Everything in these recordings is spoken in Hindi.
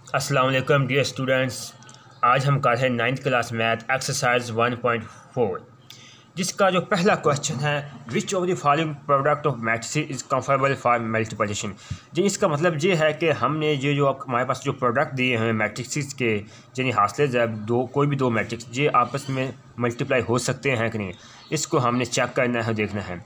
अस्सलाम वालेकुम डियर स्टूडेंट्स। आज हम कर रहे हैं 9th क्लास मैथ एक्सरसाइज 1.4, जिसका जो पहला क्वेश्चन है, which of the following product of matrices is comfortable for multiplication. जी इसका मतलब ये है कि हमने ये जो हमारे पास जो प्रोडक्ट दिए हैं मैट्रिक्स के, यानी हासिल जब कोई भी दो मैट्रिक्स ये आपस में मल्टीप्लाई हो सकते हैं कि नहीं, इसको हमने चेक करना है, देखना है।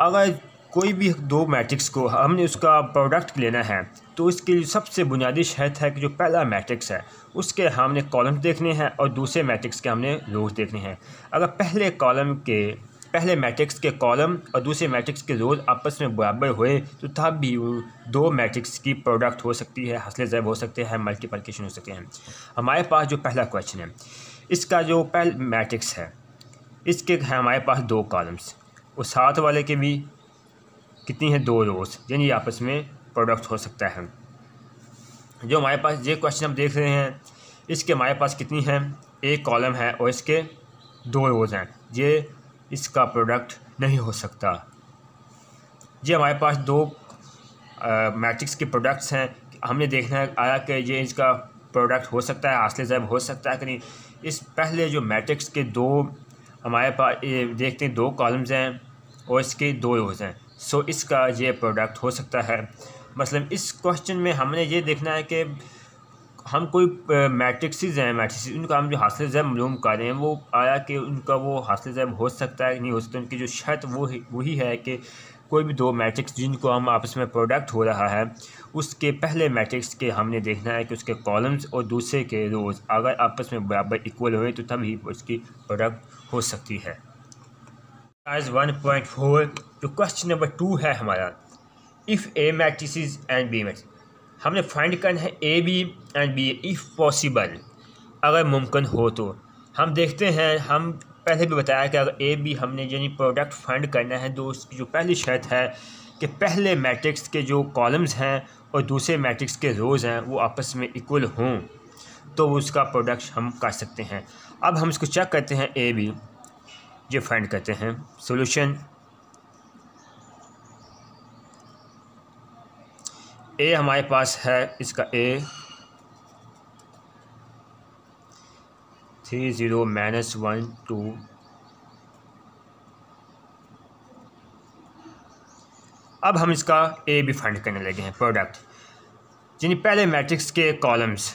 अगर कोई भी दो मैट्रिक्स को हमने उसका प्रोडक्ट लेना है तो इसके लिए सबसे बुनियादी शर्त है कि जो पहला मैट्रिक्स है उसके हमने कॉलम देखने हैं और दूसरे मैट्रिक्स के हमने रोज देखने हैं। अगर पहले मैट्रिक्स के कॉलम और दूसरे मैट्रिक्स के रोज आपस में बराबर हुए तो तब भी दो मैट्रिक्स की प्रोडक्ट हो सकती है, हासिल ज़ैब हो सकते हैं, मल्टीप्लिकेशन हो सकते हैं। हमारे पास जो पहला क्वेश्चन है, इसका जो पहला मैट्रिक्स है इसके हैं हमारे पास दो कॉलम्स और साथ वाले के भी कितनी है, दो रोज, यानी आपस में प्रोडक्ट हो सकता है। जो हमारे पास ये क्वेश्चन हम देख रहे हैं इसके हमारे पास कितनी है, एक कॉलम है और इसके दो रोज हैं, ये इसका प्रोडक्ट नहीं हो सकता। ये हमारे पास दो मैट्रिक्स के प्रोडक्ट्स हैं, हमने देखना है आया कि ये इसका प्रोडक्ट हो सकता है, हासिल ज़ैब हो सकता है कि नहीं। इस पहले जो मैट्रिक्स के दो हमारे पास देखते हैं, दो कॉलम्स हैं और इसके दो रोज हैं, सो इसका ये प्रोडक्ट हो सकता है। मतलब इस क्वेश्चन में हमने ये देखना है कि हम कोई मैट्रिक्सेस उनका हम जो हासिल ज़ैब मालूम कर रहे हैं वो आया कि उनका वो हासिल ज़ैब हो सकता है नहीं हो सकता। उनकी जो शर्त वही है कि कोई भी दो मैट्रिक्स जिनको हम आपस में प्रोडक्ट हो रहा है उसके पहले मैट्रिक्स के हमने देखना है कि उसके कॉलम्स और दूसरे के रोज़ अगर आपस में बराबर इक्वल हुए तो तभी उसकी प्रोडक्ट हो सकती है। आज 1.4 जो क्वेश्चन नंबर 2 है हमारा, if A matrices and B matrix, हमने फाइंड करना है A B and B if possible, अगर मुमकिन हो तो। हम देखते हैं, हम पहले भी बताया कि अगर ए बी हमने यानी प्रोडक्ट फाइंड करना है तो उसकी जो पहली शर्त है कि पहले मैट्रिक्स के जो कॉलम्स हैं और दूसरे मैट्रिक्स के रोज़ हैं वो आपस में इक्वल हों तो उसका प्रोडक्ट हम कर सकते हैं। अब हम इसको चेक करते हैं, ए बी ये फाइंड करते हैं। सॉल्यूशन, ए हमारे पास है, इसका ए 3 0 -1 2। अब हम इसका ए भी फाइंड करने लगे हैं प्रोडक्ट, यानी पहले मैट्रिक्स के कॉलम्स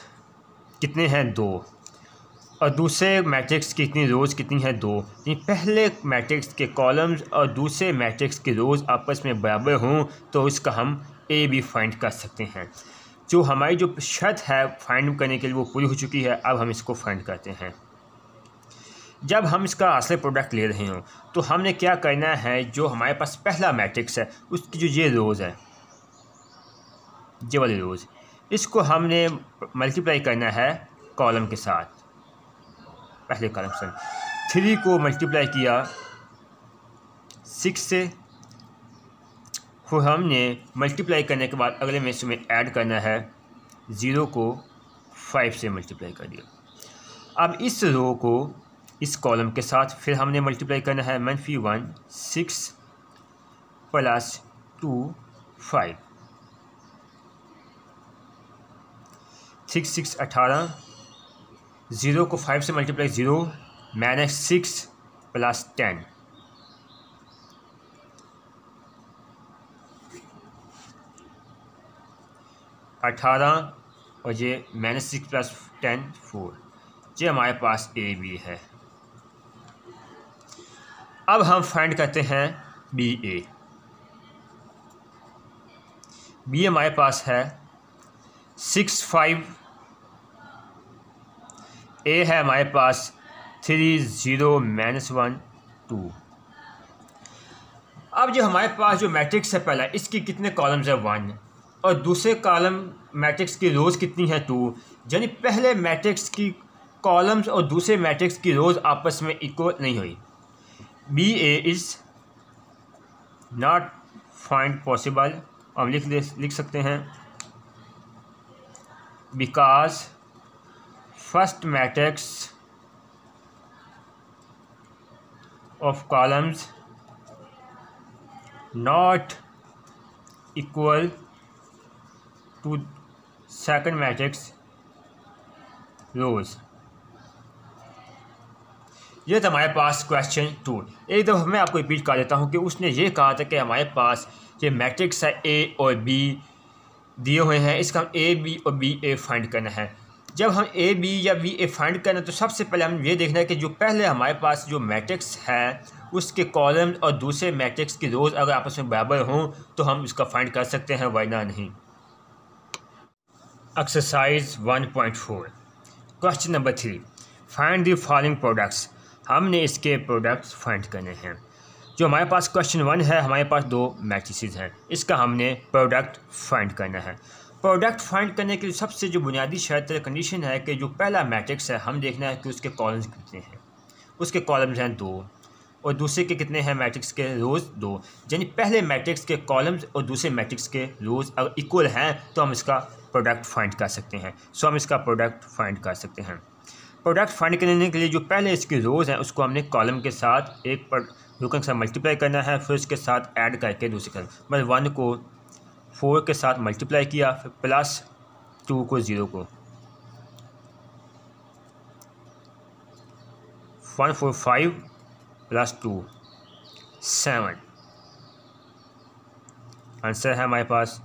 कितने हैं, दो, और दूसरे मैट्रिक्स की कितनी रोज़ कितनी है, दो। यानी पहले मैट्रिक्स के कॉलम्स और दूसरे मैट्रिक्स के रोज़ आपस में बराबर हों तो इसका हम ए भी फाइंड कर सकते हैं। जो हमारी जो शर्त है फाइंड करने के लिए वो पूरी हो चुकी है। अब हम इसको फाइंड करते हैं। जब हम इसका हासिल प्रोडक्ट ले रहे हों तो हमने क्या करना है, जो हमारे पास पहला मैट्रिक्स है उसकी जो ये रोज़ है, ये वाली रोज़, इसको हमने मल्टीप्लाई करना है कॉलम के साथ। पहले कॉलम से 3 को मल्टीप्लाई किया 6 से, फिर हमने मल्टीप्लाई करने के बाद अगले में इसमें ऐड करना है 0 को 5 से मल्टीप्लाई कर दिया। अब इस रो को इस कॉलम के साथ फिर हमने मल्टीप्लाई करना है -1 6 + 2 5, 6 6 18, 0 को 5 से मल्टीप्लाई 0 -6 + 10, 18 और ये -6 + 10 4। ये हमारे पास ए बी है। अब हम फाइंड करते हैं बी ए। बी हमारे पास है 6 5, ए है हमारे पास 3 0 -1 2। अब जो हमारे पास जो मैट्रिक्स है पहला, इसकी कितने कॉलम्स है, 1, और दूसरे कॉलम मैट्रिक्स की रोज़ कितनी है, 2। यानी पहले मैट्रिक्स की कॉलम्स और दूसरे मैट्रिक्स की रोज़ आपस में इक्वल नहीं हुई। B A is not find possible, हम लिख सकते हैं, because first matrix of columns not equal to second matrix rows. ये था हमारे पास क्वेश्चन 2। एक दफ़ा मैं आपको रिपीट कर देता हूँ कि उसने ये कहा था कि हमारे पास ये मैट्रिक्स है ए और बी दिए हुए हैं, इसका हम ए बी और बी ए फाइंड करना है। जब हम ए बी या बी ए फाइंड करना है तो सबसे पहले हम ये देखना है कि जो पहले हमारे पास जो मैट्रिक्स है उसके कॉलम और दूसरे मैट्रिक्स की रोज़ अगर आपस में बराबर हों तो हम इसका फाइंड कर सकते हैं, वरना नहीं। Exercise 1.4 question number 3, find the following products. हमने इसके प्रोडक्ट्स फाइंड करने हैं। जो हमारे पास क्वेश्चन 1 है, हमारे पास 2 मैट्रिसेस हैं, इसका हमने प्रोडक्ट फाइंड करना है। प्रोडक्ट फाइंड करने के लिए सबसे जो बुनियादी शर्त कंडीशन है कि जो पहला मैट्रिक्स है हम देखना है कि उसके कॉलम्स कितने हैं। उसके कॉलम्स हैं 2 और दूसरे के कितने हैं मैट्रिक्स के रोज़ 2। यानी पहले मैट्रिक्स के कॉलम्स और दूसरे मैट्रिक्स के रोज़ अगर इक्वल हैं तो हम इसका प्रोडक्ट फाइंड कर सकते हैं। सो हम इसका प्रोडक्ट फाइंड कर सकते हैं। प्रोडक्ट फाइंड करने के लिए जो पहले इसकी रोज़ हैं उसको हमने कॉलम के साथ एक पर रुकन के साथ मल्टीप्लाई करना है, फिर उसके साथ ऐड करके दूसरे कॉलम मतलब 1 को 4 के साथ मल्टीप्लाई किया, फिर प्लस 2 को 0 को 1 4 5 प्लस 2 7 आंसर है हमारे पास।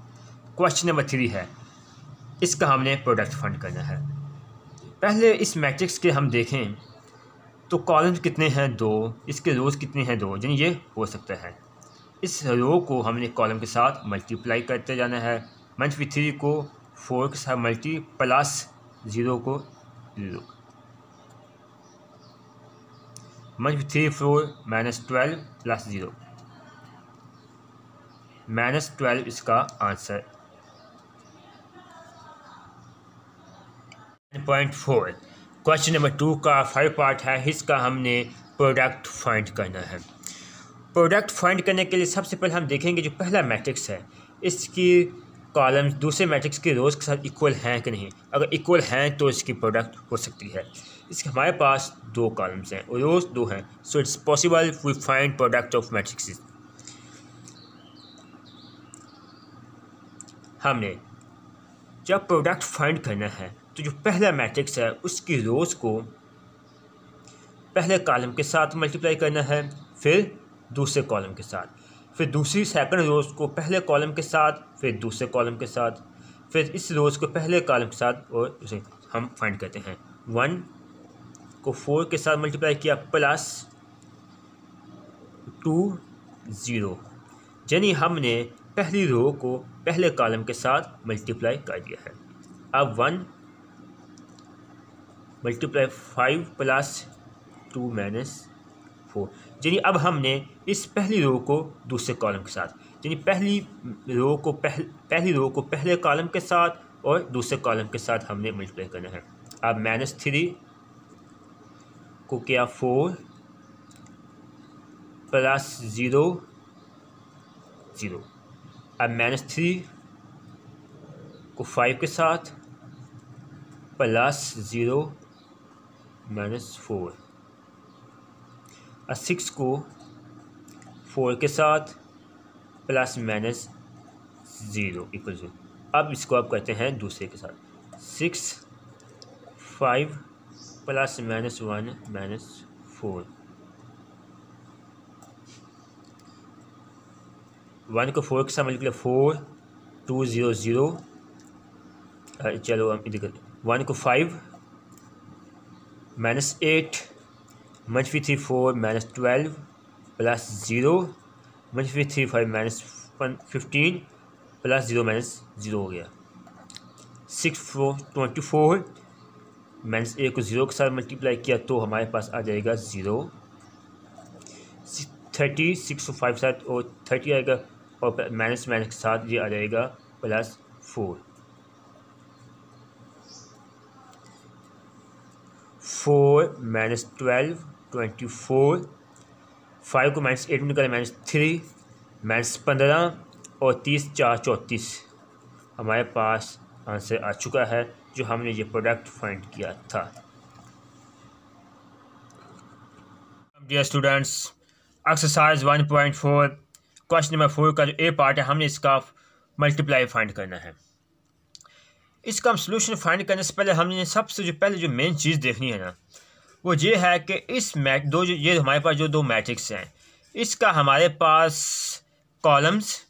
क्वेश्चन नंबर 3 है, इसका हमने प्रोडक्ट फाइंड करना है। पहले इस मैट्रिक्स के हम देखें तो कॉलम्स कितने हैं 2, इसके रोज़ कितने हैं 2, यानी ये हो सकता है। इस रो को हमने कॉलम के साथ मल्टीप्लाई करते जाना है, -3 को 4 के साथ मल्टी प्लस 0 को 0 -3 4 -12 प्लस 0 -12 इसका आंसर। 9.4 क्वेश्चन नंबर 2 का 5 पार्ट है, इसका हमने प्रोडक्ट फाइंड करना है। प्रोडक्ट फाइंड करने के लिए सबसे पहले हम देखेंगे जो पहला मैट्रिक्स है इसकी कॉलम्स दूसरे मैट्रिक्स के रोज़ के साथ इक्वल हैं कि नहीं। अगर इक्वल हैं तो इसकी प्रोडक्ट हो सकती है। इसके हमारे पास 2 कॉलम्स हैं और रोज़ 2 हैं, so it's possible we find product of matrix. हमने जब प्रोडक्ट फाइंड करना है तो जो पहला मैट्रिक्स है उसकी रोज़ को पहले कॉलम के साथ मल्टीप्लाई करना है, फिर दूसरे कॉलम के साथ, फिर दूसरी सेकंड रोज़ को पहले कॉलम के साथ, फिर दूसरे कॉलम के साथ, फिर इस रोज़ को पहले कॉलम के साथ और उसे हम फाइंड करते हैं। 1 को 4 के साथ मल्टीप्लाई किया प्लस 2 0, यानी हमने पहली रो को पहले कॉलम के साथ मल्टीप्लाई कर दिया है। अब 1 मल्टीप्लाई 5 प्लस 2 -4, यानी अब हमने इस पहली रो को दूसरे कॉलम के साथ, यानी पहली रो को पहले कॉलम के साथ और दूसरे कॉलम के साथ हमने मल्टीप्लाई करना है। अब -3 को किया 4 प्लस 0 0, अब -3 को 5 के साथ प्लस 0 -4, और 6 को 4 के साथ प्लस -0 इक्वल 0। अब इसको आप करते हैं दूसरे के साथ 6 5 प्लस -1 -4, 1 को 4 के साथ मल्टीप्लाई 4 2 0 0, चलो हम इधर 1 को 5 -8 -3 4 -12 प्लस 0 -3 5 -15 प्लस 0 -0 हो गया। 6 4 24 -1 को 0 के साथ मल्टीप्लाई किया तो हमारे पास आ जाएगा 0। 30 6 को 5 साथ और 30 आएगा और माइनस के साथ ये आ जाएगा +4। 4 -12 24, 5 को -8 में निकाले -3 -15 और 30 4 34 हमारे पास आंसर आ चुका है जो हमने ये प्रोडक्ट फाइंड किया था। Dear students, exercise 1.4 question number 4 का जो ए पार्ट है हमने इसका मल्टीप्लाई फाइंड करना है। इसका हम सोल्यूशन फाइंड करने से पहले हमने सबसे जो पहले जो मेन चीज़ देखनी है ना, वो ये है कि इस ये हमारे पास जो दो मैट्रिक्स हैं, इसका हमारे पास कॉलम्स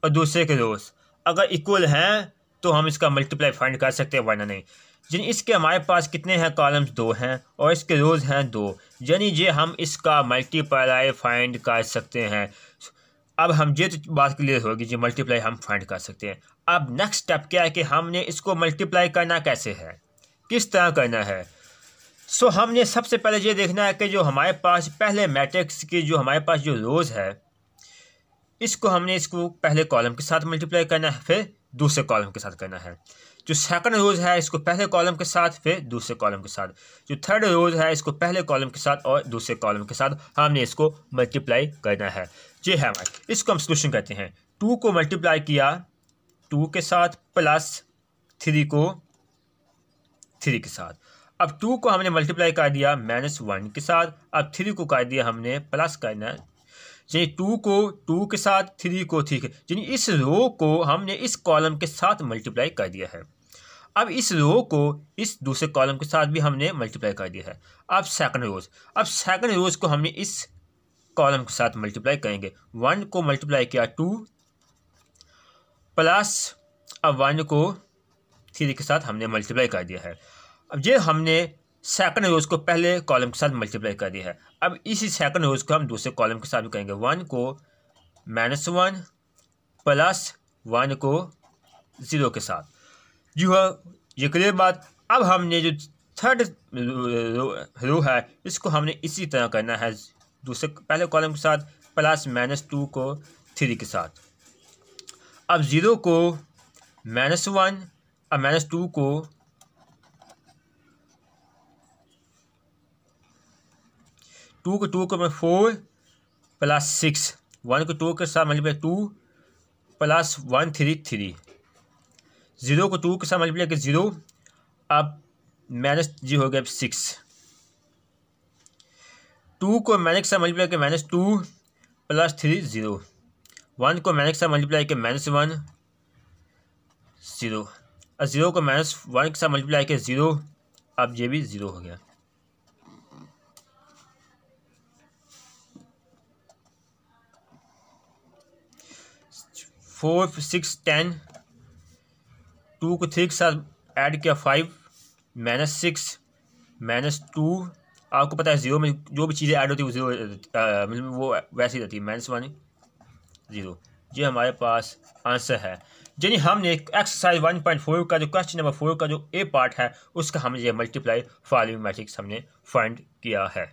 और दूसरे के रोज अगर इक्वल हैं तो हम इसका मल्टीप्लाई फाइंड कर सकते हैं, वरना नहीं। यानी इसके हमारे पास कितने हैं, कॉलम्स 2 हैं और इसके रोज हैं 2, यानी ये हम इसका मल्टीप्लाई फाइंड कर सकते हैं। अब हम ये तो बात क्लियर होगी जी, मल्टीप्लाई हम फाइंड कर सकते हैं। अब नेक्स्ट स्टेप क्या है कि हमने इसको मल्टीप्लाई करना कैसे है, किस तरह करना है। सो हमने सबसे पहले ये देखना है कि जो हमारे पास पहले मैट्रिक्स की जो हमारे पास जो रोज़ है, इसको हमने इसको पहले कॉलम के साथ मल्टीप्लाई करना है, फिर दूसरे कॉलम के साथ करना है। जो सेकंड रोज है इसको पहले कॉलम के साथ फिर दूसरे कॉलम के साथ। जो थर्ड रोज है इसको पहले कॉलम के साथ और दूसरे कॉलम के साथ हमने इसको मल्टीप्लाई करना है। ये है हमारे, इसको हम सोल्यूशन कहते हैं। 2 को मल्टीप्लाई किया 2 के साथ प्लस 3 को 3 के साथ। अब 2 को हमने मल्टीप्लाई कर दिया -1 के साथ, अब 3 को कर दिया हमने प्लस करना है, यानी 2 को 2 के साथ 3 को 3 के, यानी इस रो को हमने इस कॉलम के साथ मल्टीप्लाई कर दिया है। अब इस रो को इस दूसरे कॉलम के साथ भी हमने मल्टीप्लाई कर दिया है। अब सेकंड रोज को हमने इस कॉलम के साथ मल्टीप्लाई करेंगे। 1 को मल्टीप्लाई किया 2 प्लस अब 1 को 3 के साथ हमने मल्टीप्लाई कर दिया है। अब ये हमने सेकंड रोज को पहले कॉलम के साथ मल्टीप्लाई कर दिया है। अब इसी सेकंड रोज को हम दूसरे कॉलम के साथ भी करेंगे। 1 को -1 प्लस 1 को 0 के साथ। ये क्लियर बात। अब हमने जो थर्ड रो है इसको हमने इसी तरह करना है, दूसरे पहले कॉलम के साथ प्लस -2 को 3 के साथ। अब 0 को -1 अब -2 को 2 को मैं 4 प्लस 6, 1 को 2 के साथ मल्टीप्लाई 2 प्लस 1 3, 0 को 2 के साथ मल्टीप्लाई किया 0, अब -0 हो गया 6। 2 को माइनस के साथ मल्टीप्लाई किया -2 प्लस 3 0, 1 को माइनस के साथ मल्टीप्लाई किया -1 0, और 0 को -1 के साथ मल्टीप्लाई किया 0, अब ये भी 0 हो गया। फोर 6 10, 2 को 3 के साथ ऐड किया 5 -6 -2, आपको पता है 0 में जो भी चीज़ें ऐड होती है वो 0 मतलब वो वैसे ही रहती है, -1 0। ये हमारे पास आंसर है। यानी हमने एक्सरसाइज 1.4 का जो क्वेश्चन नंबर 4 का जो ए पार्ट है उसका हमने ये मल्टीप्लाई फॉलोइंग मैट्रिक्स हमने फाइंड किया है।